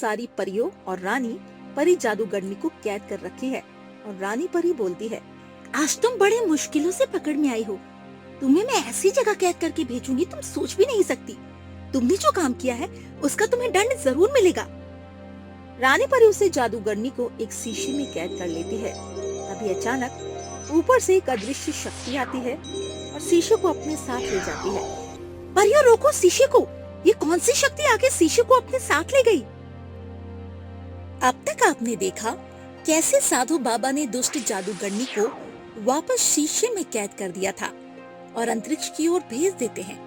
सारी परियों और रानी परी जादूगरनी को कैद कर रखी है। और रानी परी बोलती है, आज तुम बड़े मुश्किलों से पकड़ में आई हो। तुम्हें मैं ऐसी जगह कैद करके भेजूंगी तुम सोच भी नहीं सकती। तुमने जो काम किया है उसका तुम्हें दंड जरूर मिलेगा। रानी परी उसे जादूगरनी को एक शीशे में कैद कर लेती है। तभी अचानक ऊपर से एक अदृश्य शक्ति आती है और शीशे को अपने साथ ले जाती है। परियों रोको शीशे को, ये कौन सी शक्ति आके शीशे को अपने साथ ले गई? अब तक आपने देखा कैसे साधु बाबा ने दुष्ट जादूगरनी को वापस शीशे में कैद कर दिया था और अंतरिक्ष की ओर भेज देते हैं।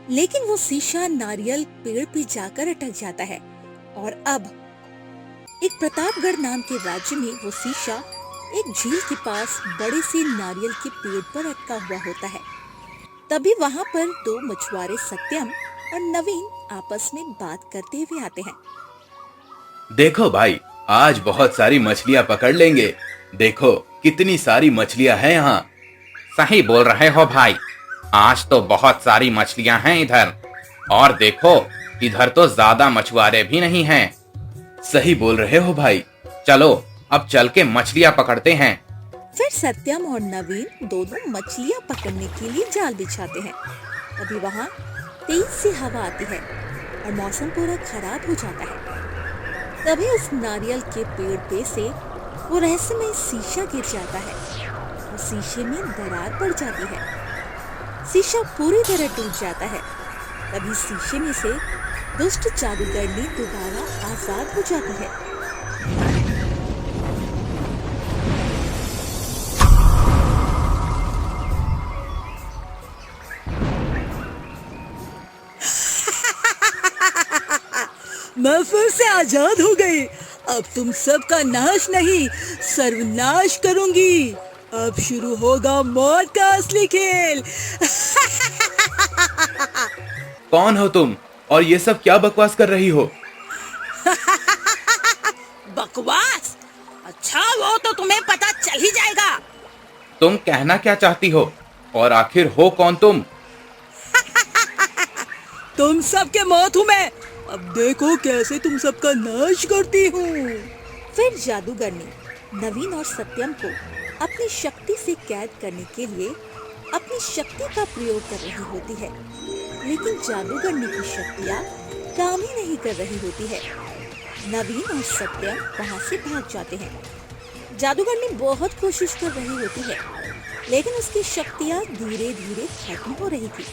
लेकिन वो शीशा नारियल पेड़ पे जाकर अटक जाता है और अब एक प्रतापगढ़ नाम के राज्य में वो शीशा एक झील के पास बड़े से नारियल के पेड़ पर अटका हुआ होता है। तभी वहाँ पर दो मछुआरे सत्यम और नवीन आपस में बात करते हुए आते हैं। देखो भाई, आज बहुत सारी मछलियाँ पकड़ लेंगे। देखो कितनी सारी मछलियाँ हैं यहाँ। सही बोल रहे हो भाई, आज तो बहुत सारी मछलियाँ हैं इधर। और देखो इधर तो ज्यादा मछुआरे भी नहीं हैं। सही बोल रहे हो भाई। चलो अब चल के मछलियाँ पकड़ते हैं। फिर सत्यम और नवीन दोनों मछलियाँ पकड़ने के लिए जाल बिछाते हैं। तभी वहाँ तेज से हवा आती है और मौसम पूरा खराब हो जाता है। तभी उस नारियल के पेड़ पे से वो रहस्यमय शीशा गिर जाता है और शीशे में दरार पड़ जाती है। शीशा पूरी तरह टूट जाता है। तभी शीशे में से दुष्ट जादूगरनी दोबारा आजाद हो जाती है। मैं फिर से आजाद हो गई। अब तुम सबका नाश नहीं, सर्वनाश करूंगी। अब शुरू होगा मौत का असली खेल। कौन हो तुम और ये सब क्या बकवास कर रही हो? बकवास? अच्छा वो तो तुम्हें पता चल ही जाएगा। तुम कहना क्या चाहती हो और आखिर हो कौन तुम? तुम सबके मौत हूँ मैं। अब देखो कैसे तुम सबका नाश करती हूँ। फिर जादूगरनी नवीन और सत्यम को अपनी शक्ति से कैद करने के लिए अपनी शक्ति का प्रयोग कर रही होती है। लेकिन जादूगरनी की शक्तियाँ काम ही नहीं कर रही होती है। नवीन और सत्यम वहाँ से भाग जाते हैं। जादूगरनी बहुत कोशिश कर रही होती है, लेकिन उसकी शक्तियाँ धीरे धीरे खत्म हो रही थी।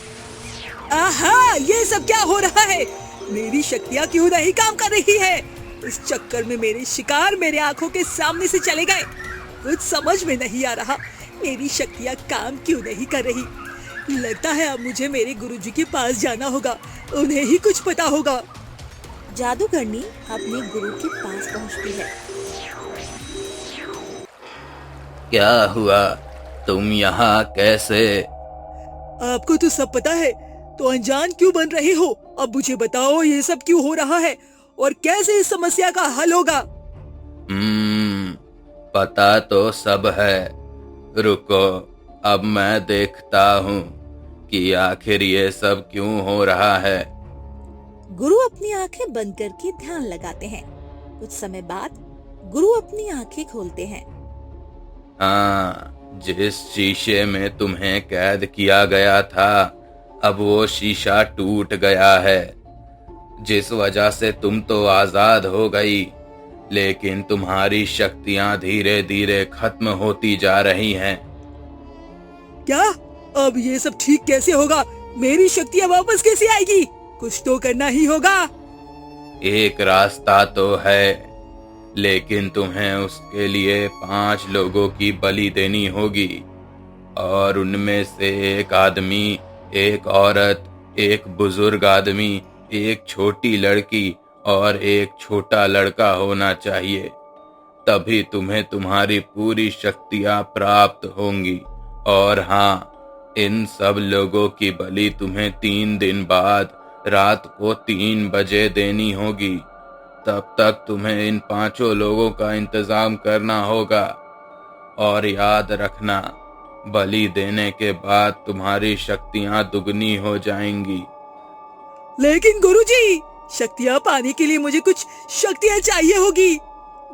आहा, ये सब क्या हो रहा है? मेरी शक्तियाँ क्यों नहीं काम कर रही है? इस चक्कर में मेरे शिकार मेरे आंखों के सामने से चले गए। कुछ समझ में नहीं आ रहा, मेरी शक्तियाँ काम क्यों नहीं कर रही। लगता है अब मुझे मेरे गुरुजी के पास जाना होगा, उन्हें ही कुछ पता होगा। जादूगरनी अपने गुरु के पास पहुँचती है। क्या हुआ? तुम यहाँ कैसे? आपको तो सब पता है, तो अनजान क्यों बन रहे हो? अब मुझे बताओ ये सब क्यों हो रहा है और कैसे इस समस्या का हल होगा? पता तो सब है। रुको, अब मैं देखता हूँ कि आखिर ये सब क्यों हो रहा है। गुरु अपनी आंखें बंद करके ध्यान लगाते हैं। कुछ समय बाद गुरु अपनी आंखें खोलते हैं। हाँ, जिस शीशे में तुम्हें कैद किया गया था, अब वो शीशा टूट गया है। जिस वजह से तुम तो आजाद हो गई, लेकिन तुम्हारी शक्तियां धीरे धीरे खत्म होती जा रही हैं। क्या? अब ये सब ठीक कैसे होगा? मेरी शक्तियाँ वापस कैसे आएगी? कुछ तो करना ही होगा। एक रास्ता तो है, लेकिन तुम्हें उसके लिए 5 लोगों की बलि देनी होगी और उनमें से एक आदमी, एक औरत, एक बुजुर्ग आदमी, एक छोटी लड़की और एक छोटा लड़का होना चाहिए। तभी तुम्हें तुम्हारी पूरी शक्तियां प्राप्त होंगी। और हाँ, इन सब लोगों की बलि तुम्हें 3 दिन बाद रात को 3 बजे देनी होगी। तब तक तुम्हें इन 5 लोगों का इंतजाम करना होगा। और याद रखना, बलि देने के बाद तुम्हारी शक्तियां दुगनी हो जाएंगी। लेकिन गुरुजी, शक्तियाँ पाने के लिए मुझे कुछ शक्तियाँ चाहिए होगी।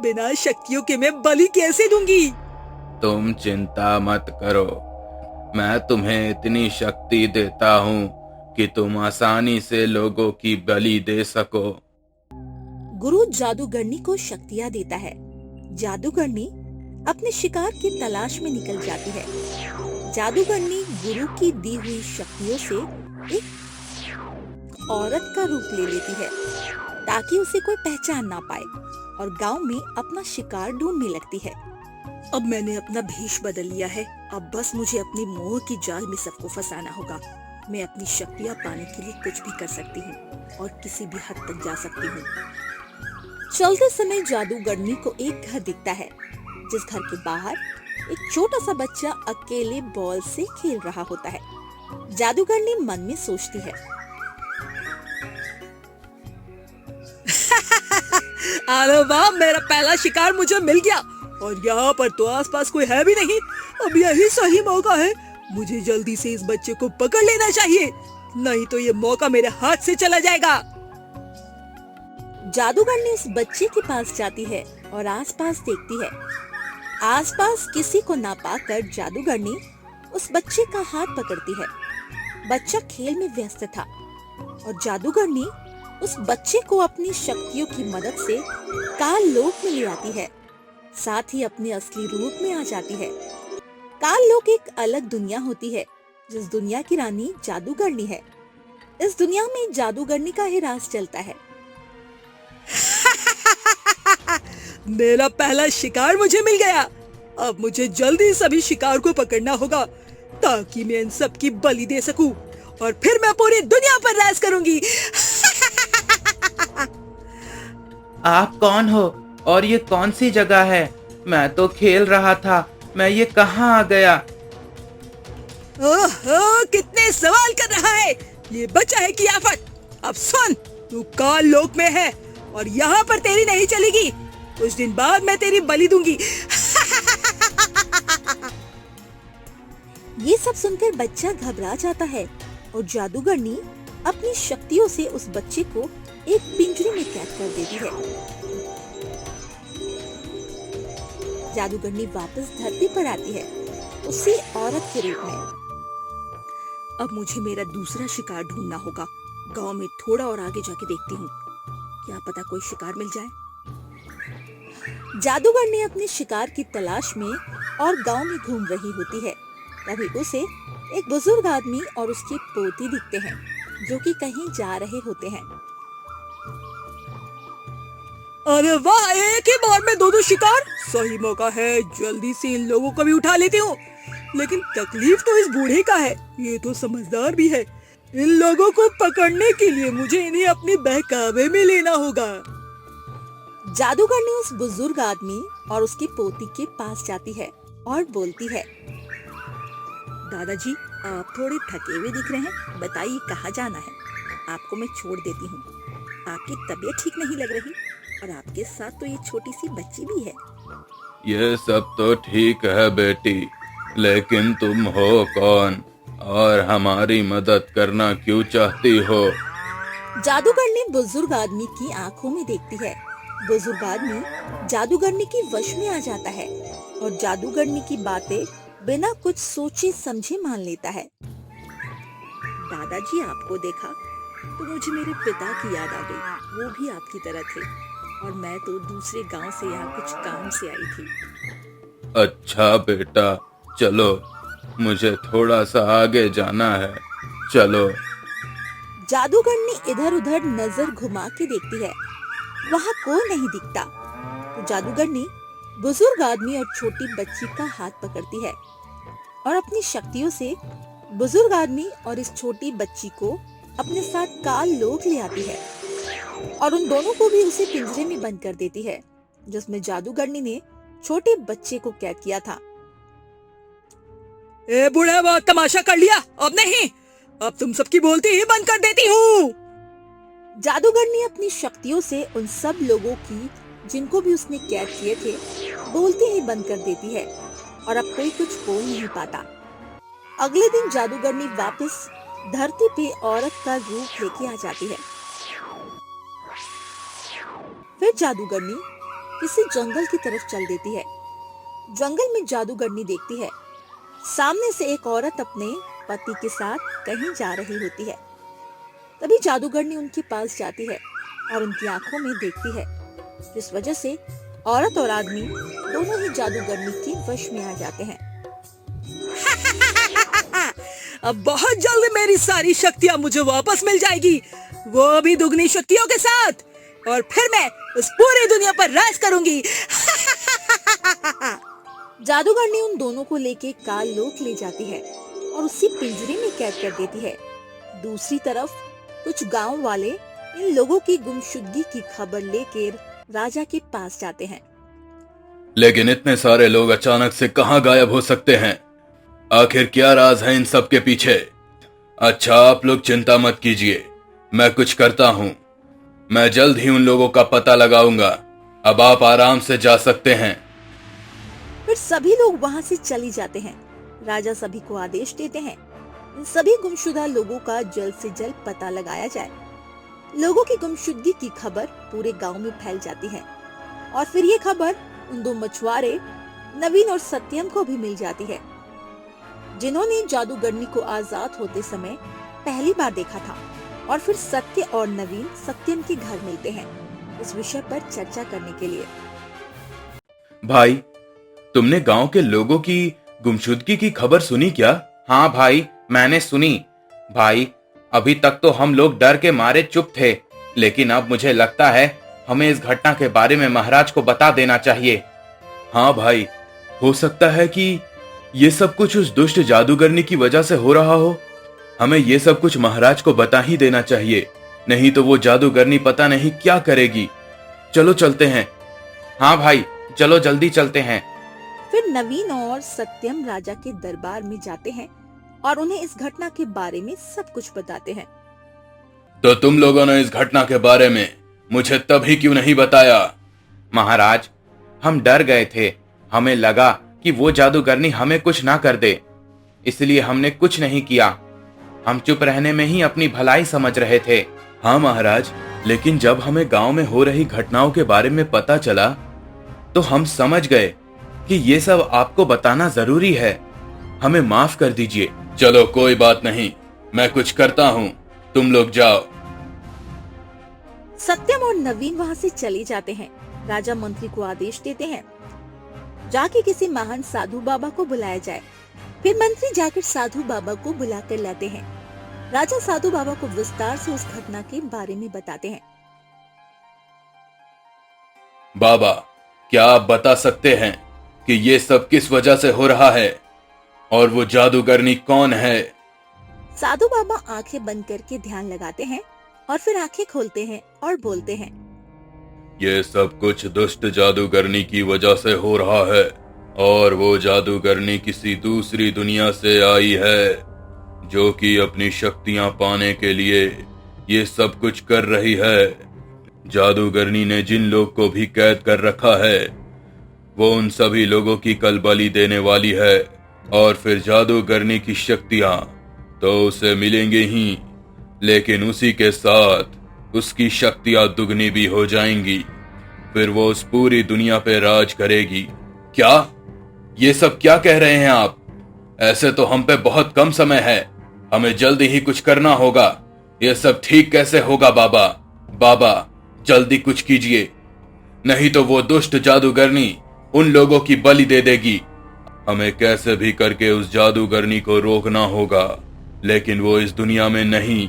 बिना शक्तियों के मैं बलि कैसे दूंगी? तुम चिंता मत करो, मैं तुम्हें इतनी शक्ति देता हूँ कि तुम आसानी से लोगों की बलि दे सको। गुरु जादूगरनी को शक्तियाँ देता है। जादूगरनी अपने शिकार की तलाश में निकल जाती है। जादूगरनी गुरु की दी हुई शक्तियों से एक औरत का रूप ले लेती है ताकि उसे कोई पहचान ना पाए और गांव में अपना शिकार ढूंढने लगती है। अब मैंने अपना भेष बदल लिया है। अब बस मुझे अपनी मोह की जाल में सबको फंसाना होगा। मैं अपनी शक्तियाँ पाने के लिए कुछ भी कर सकती हूँ और किसी भी हद तक जा सकती हूँ। चलते समय जादूगरनी को एक घर दिखता है जिस घर के बाहर एक छोटा सा बच्चा अकेले बॉल से खेल रहा होता है। जादूगरनी मन में सोचती है, अरे वाह, मेरा पहला शिकार मुझे मिल गया और यहाँ पर तो आसपास कोई है भी नहीं। अब यही सही मौका है। मुझे जल्दी से इस बच्चे को पकड़ लेना चाहिए, नहीं तो ये मौका मेरे हाथ से चला जाएगा। जादूगरनी उस बच्चे के पास जाती है और आसपास देखती है। आसपास किसी को ना पाकर जादूगरनी उस बच्चे का हाथ पकड़ती है। बच्चा खेल में व्यस्त था और जादूगरनी उस बच्चे को अपनी शक्तियों की मदद से काल लोक में ले आती है, साथ ही अपने असली रूप में आ जाती है। काल लोक एक अलग दुनिया होती है जिस दुनिया की रानी जादूगरनी है। इस दुनिया में जादूगरनी का ही राज चलता है। मेरा पहला शिकार मुझे मिल गया। अब मुझे जल्दी सभी शिकार को पकड़ना होगा ताकि मैं इन सब की बलि दे सकूं और फिर मैं पूरी दुनिया पर राज करूंगी। आप कौन हो और ये कौन सी जगह है? मैं तो खेल रहा था, मैं ये कहाँ आ गया? ओहो, कितने सवाल कर रहा है। ये बच्चा है कियाफत। अब सुन, तू काल लोक में है और यहाँ पर तेरी नहीं चलेगी। कुछ दिन बाद मैं तेरी बलि दूंगी। ये सब सुनकर बच्चा घबरा जाता है और जादूगरनी अपनी शक्तियों से उस बच्चे को एक पिंजरे में कैद कर देती है। जादूगरनी वापस धरती पर आती है, उसी औरत के रूप में। अब मुझे मेरा दूसरा शिकार ढूंढना होगा। गांव में थोड़ा और आगे जाके देखती हूँ, क्या पता कोई शिकार मिल जाए। जादूगरनी अपने शिकार की तलाश में और गांव में घूम रही होती है। तभी उसे एक बुजुर्ग आदमी और उसकी पोती दिखते हैं जो कि कहीं जा रहे होते हैं। अरे वाह, एक ही बार में दो शिकार। सही मौका है, जल्दी से इन लोगों को भी उठा लेती हूँ। लेकिन तकलीफ तो इस बूढ़े का है, ये तो समझदार भी है। इन लोगों को पकड़ने के लिए मुझे इन्हें अपने बहकावे में लेना होगा। जादूगरनी उस बुजुर्ग आदमी और उसकी पोती के पास जाती है और बोलती है, दादाजी, आप थोड़े थके हुए दिख रहे हैं, बताइए कहाँ जाना है। आपको मैं छोड़ देती हूँ। आपकी तबीयत ठीक नहीं लग रही और आपके साथ तो ये छोटी सी बच्ची भी है। ये सब तो ठीक है बेटी, लेकिन तुम हो कौन और हमारी मदद करना क्यों चाहती हो? जादूगरनी बुजुर्ग आदमी की आंखों में देखती है। बुजुर्ग आदमी जादूगरनी की वश में आ जाता है और जादूगरनी की बातें बिना कुछ सोचे समझे मान लेता है। दादाजी, आपको देखा तो मुझे मेरे पिता की याद आ गई। वो भी आपकी तरह थे और मैं तो दूसरे गांव से यहाँ कुछ काम से आई थी। अच्छा बेटा, चलो, मुझे थोड़ा सा आगे जाना है, चलो। जादूगरनी इधर उधर नजर घुमा के देखती है, वहाँ कोई नहीं दिखता। तो जादूगरनी बुजुर्ग आदमी और छोटी बच्ची का हाथ पकड़ती है और अपनी शक्तियों से बुजुर्ग आदमी और इस छोटी बच्ची को अपने साथ काल लोक ले आती है और उन दोनों को भी उसे पिंजरे में बंद कर देती है जिसमें जादूगरनी ने छोटे बच्चे को कैद किया था। ए बूढ़ा, बहुत तमाशा कर लिया। अब नहीं, अब तुम सबकी बोलती ही बंद कर देती हूँ। जादूगरनी अपनी शक्तियों से उन सब लोगों की जिनको भी उसने कैद किए थे बोलते ही बंद कर देती है और अब कोई कुछ बोल नहीं पाता। अगले दिन जादूगरनी वापस धरती पे औरत का रूप लेके आ जाती है। फिर जादूगरनी किसी जंगल की तरफ चल देती है। जंगल में जादूगरनी देखती है सामने से एक औरत अपने पति के साथ कहीं जा रही होती है। तभी जादूगरनी उनके पास जाती है और उनकी आंखों में देखती है, जिस वजह से औरत और आदमी दोनों ही जादूगरनी के वश में आ जाते हैं। अब बहुत जल्द मेरी सारी शक्तियाँ मुझे वापस मिल जाएगी, वो भी दुगनी शक्तियों के साथ, और फिर मैं उस पूरी दुनिया पर राज करूंगी। जादूगरनी उन दोनों को लेके काल लोक ले जाती है और उसी पिंजरे में कैद कर देती है। दूसरी तरफ कुछ गांव वाले इन लोगों की गुमशुदगी की खबर लेकर राजा के पास जाते हैं। लेकिन इतने सारे लोग अचानक से कहां गायब हो सकते हैं? आखिर क्या राज है इन सब के पीछे? अच्छा, आप लोग चिंता मत कीजिए, मैं कुछ करता हूँ। मैं जल्द ही उन लोगों का पता लगाऊंगा। अब आप आराम से जा सकते हैं। फिर सभी लोग वहां से चली जाते हैं। राजा सभी को आदेश देते हैं इन सभी गुमशुदा लोगों का जल्द से जल्द पता लगाया जाए। लोगों की गुमशुदगी की खबर पूरे गांव में फैल जाती है और फिर ये खबर उन दो मछुआरे नवीन और सत्यम को भी मिल जाती है, जिन्होंने जादूगरनी को आजाद होते समय पहली बार देखा था। और फिर सत्य और नवीन सत्यम के घर मिलते हैं इस विषय पर चर्चा करने के लिए। भाई, तुमने गांव के लोगों की गुमशुदगी की खबर सुनी क्या? हाँ भाई, मैंने सुनी। भाई, अभी तक तो हम लोग डर के मारे चुप थे, लेकिन अब मुझे लगता है हमें इस घटना के बारे में महाराज को बता देना चाहिए। हाँ भाई, हो सकता है कि ये सब कुछ उस दुष्ट जादूगरनी की वजह से हो रहा हो। हमें ये सब कुछ महाराज को बता ही देना चाहिए, नहीं तो वो जादूगरनी पता नहीं क्या करेगी। चलो चलते हैं। हाँ भाई, चलो जल्दी चलते हैं। फिर नवीन और सत्यम राजा के दरबार में जाते हैं और उन्हें इस घटना के बारे में सब कुछ बताते हैं। तो तुम लोगों ने इस घटना के बारे में मुझे तभी क्यों नहीं बताया? महाराज, हम डर गए थे। हमें लगा कि वो जादूगरनी हमें कुछ ना कर दे, इसलिए हमने कुछ नहीं किया। हम चुप रहने में ही अपनी भलाई समझ रहे थे। हाँ महाराज, लेकिन जब हमें गांव में हो रही घटनाओं के बारे में पता चला तो हम समझ गए कि ये सब आपको बताना जरूरी है। हमें माफ कर दीजिए। चलो कोई बात नहीं, मैं कुछ करता हूँ, तुम लोग जाओ। सत्यम और नवीन वहाँ से चले जाते हैं। राजा मंत्री को आदेश देते हैं जाके किसी महान साधु बाबा को बुलाया जाए। फिर मंत्री जाकर साधु बाबा को बुलाकर लाते हैं। राजा साधु बाबा को विस्तार से उस घटना के बारे में बताते हैं। बाबा, क्या आप बता सकते हैं कि ये सब किस वजह से हो रहा है और वो जादूगरनी कौन है? साधु बाबा आंखें बंद करके ध्यान लगाते हैं और फिर आंखें खोलते हैं और बोलते हैं, ये सब कुछ दुष्ट जादूगरनी की वजह से हो रहा है और वो जादूगरनी किसी दूसरी दुनिया से आई है, जो कि अपनी शक्तियां पाने के लिए ये सब कुछ कर रही है। जादूगरनी ने जिन लोग को भी कैद कर रखा है वो उन सभी लोगों की कल बलि देने वाली है, और फिर जादूगरनी की शक्तियां तो उसे मिलेंगी ही, लेकिन उसी के साथ उसकी शक्तियां दुगनी भी हो जाएंगी। फिर वो उस पूरी दुनिया पे राज करेगी। क्या? ये सब क्या कह रहे हैं आप? ऐसे तो हम पे बहुत कम समय है, हमें जल्दी ही कुछ करना होगा। ये सब ठीक कैसे होगा बाबा? बाबा, जल्दी कुछ कीजिए, नहीं तो वो दुष्ट जादूगरनी उन लोगों की बलि दे देगी। हमें कैसे भी करके उस जादूगरनी को रोकना होगा, लेकिन वो इस दुनिया में नहीं,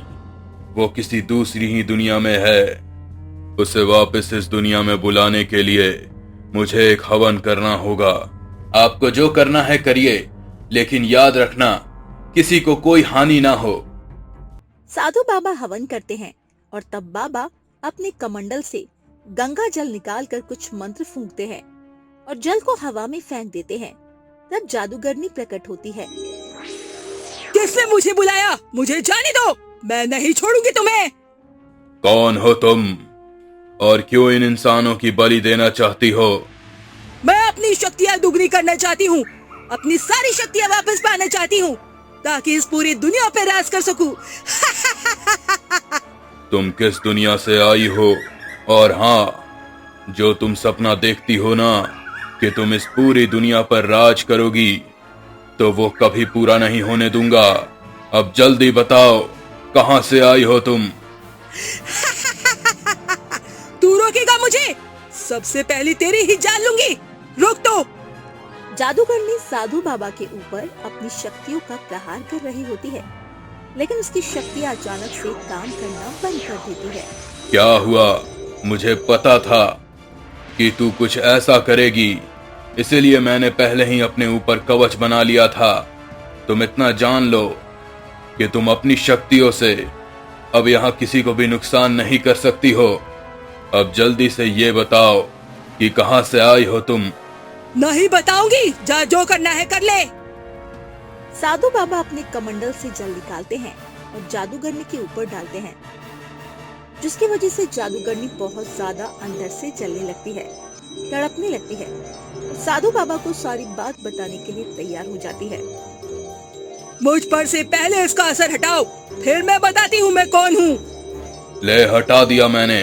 वो किसी दूसरी ही दुनिया में है। उसे वापस इस दुनिया में बुलाने के लिए मुझे एक हवन करना होगा। आपको जो करना है करिए, लेकिन याद रखना किसी को कोई हानि ना हो। साधु बाबा हवन करते हैं और तब बाबा अपने कमंडल से गंगा जल निकालकर कुछ मंत्र फूंकते हैं और जल को हवा में फेंक देते हैं। तब जादूगरनी प्रकट होती है। किसने मुझे बुलाया? मुझे जाने दो, मैं नहीं छोड़ूंगी तुम्हें। कौन हो तुम और क्यों इन इंसानों की बलि देना चाहती हो? मैं अपनी शक्तियाँ दुगनी करना चाहती हूँ, अपनी सारी शक्तियाँ वापस पाना चाहती हूँ, ताकि इस पूरी दुनिया पे राज कर सकूं। तुम किस दुनिया से आई हो? और हाँ, जो तुम सपना देखती हो ना कि तुम इस पूरी दुनिया पर राज करोगी, तो वो कभी पूरा नहीं होने दूंगा। अब जल्दी बताओ, कहां से आई हो तुम? तू रोकेगा मुझे? सबसे पहले तेरी ही जान लूंगी। रोक तो। जादूगरनी साधु बाबा के ऊपर अपनी शक्तियों का प्रहार कर रही होती है, लेकिन उसकी शक्तियाँ अचानक से काम करना बंद कर देती है। क्या हुआ? मुझे पता था कि तू कुछ ऐसा करेगी, इसीलिए मैंने पहले ही अपने ऊपर कवच बना लिया था। तुम इतना जान लो कि तुम अपनी शक्तियों से अब यहाँ किसी को भी नुकसान नहीं कर सकती हो। अब जल्दी से ये बताओ कि कहां से आई हो तुम? नहीं बताऊंगी। जा, जो करना है कर ले। साधु बाबा अपने कमंडल से जल निकालते हैं और जादूगरनी के ऊपर डालते हैं, जिसकी वजह से जादूगरनी बहुत ज्यादा अंदर से जलने लगती है, तड़पने लगती है और साधु बाबा को सारी बात बताने के लिए तैयार हो जाती है। मुझ पर से पहले इसका असर हटाओ, फिर मैं बताती हूँ मैं कौन हूँ। ले, हटा दिया मैंने।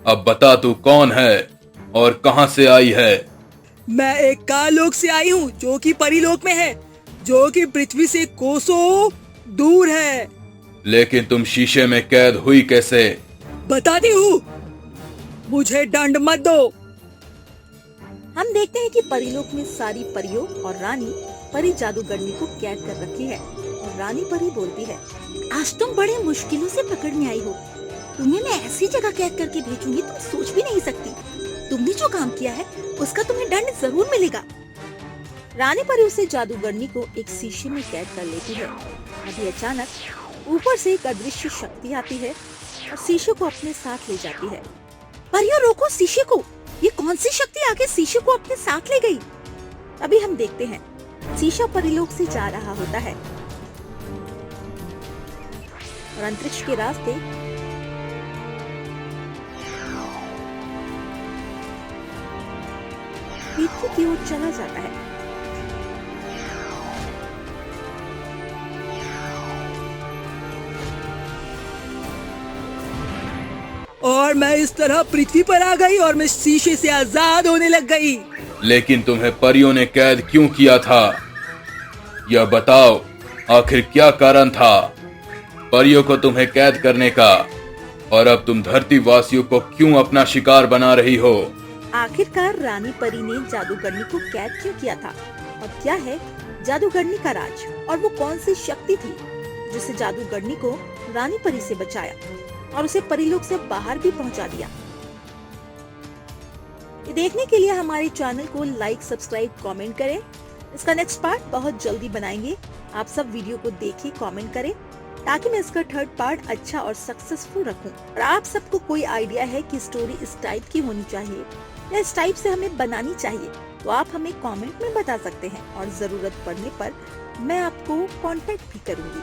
अब बता तू कौन है और कहां से आई है? मैं एक कालोक से आई हूँ, जो कि परीलोक में है, जो कि पृथ्वी से कोसों दूर है। लेकिन तुम शीशे में कैद हुई कैसे? बताती हूँ, मुझे दंड मत दो। हम देखते हैं कि परिलोक में सारी परियों और रानी परी जादूगरनी को कैद कर रखी है और रानी परी बोलती है, आज तुम बड़े मुश्किलों से पकड़ में आई हो। तुम्हें मैं ऐसी जगह कैद करके भेजूंगी तुम सोच भी नहीं सकती। तुमने जो काम किया है उसका तुम्हें दंड जरूर मिलेगा। रानी परी उसे जादूगरनी को एक शीशे में कैद कर लेती है। अभी अचानक ऊपर से एक अदृश्य शक्ति आती है और शीशे को अपने साथ ले जाती है। परियों, रोको शीशे को। ये कौन सी शक्ति आके शीशे को अपने साथ ले गई? अभी हम देखते हैं शीशा परिलोक से जा रहा होता है और अंतरिक्ष के रास्ते पृथ्वी की ओर चला जाता है। और मैं इस तरह पृथ्वी पर आ गई और मैं शीशे से आजाद होने लग गई। लेकिन तुम्हें परियों ने कैद क्यों किया था? यह बताओ, आखिर क्या कारण था परियों को तुम्हें कैद करने का? और अब तुम धरती वासियों को क्यों अपना शिकार बना रही हो? आखिरकार रानी परी ने जादूगरनी को कैद क्यों किया था और क्या है जादूगरनी का राज, और वो कौन सी शक्ति थी जिसे जादूगरनी को रानी परी से बचाया और उसे परिलोक से बाहर भी पहुंचा दिया? ये देखने के लिए हमारे चैनल को लाइक, सब्सक्राइब, कमेंट करें। इसका नेक्स्ट पार्ट बहुत जल्दी बनाएंगे। आप सब वीडियो को देखें, कमेंट करें, ताकि मैं इसका थर्ड पार्ट अच्छा और सक्सेसफुल रखूं। और आप सबको कोई आइडिया है कि स्टोरी इस टाइप की होनी चाहिए या इस टाइप से हमें बनानी चाहिए, तो आप हमें कमेंट में बता सकते हैं और जरूरत पड़ने पर मैं आपको कांटेक्ट भी करूंगी।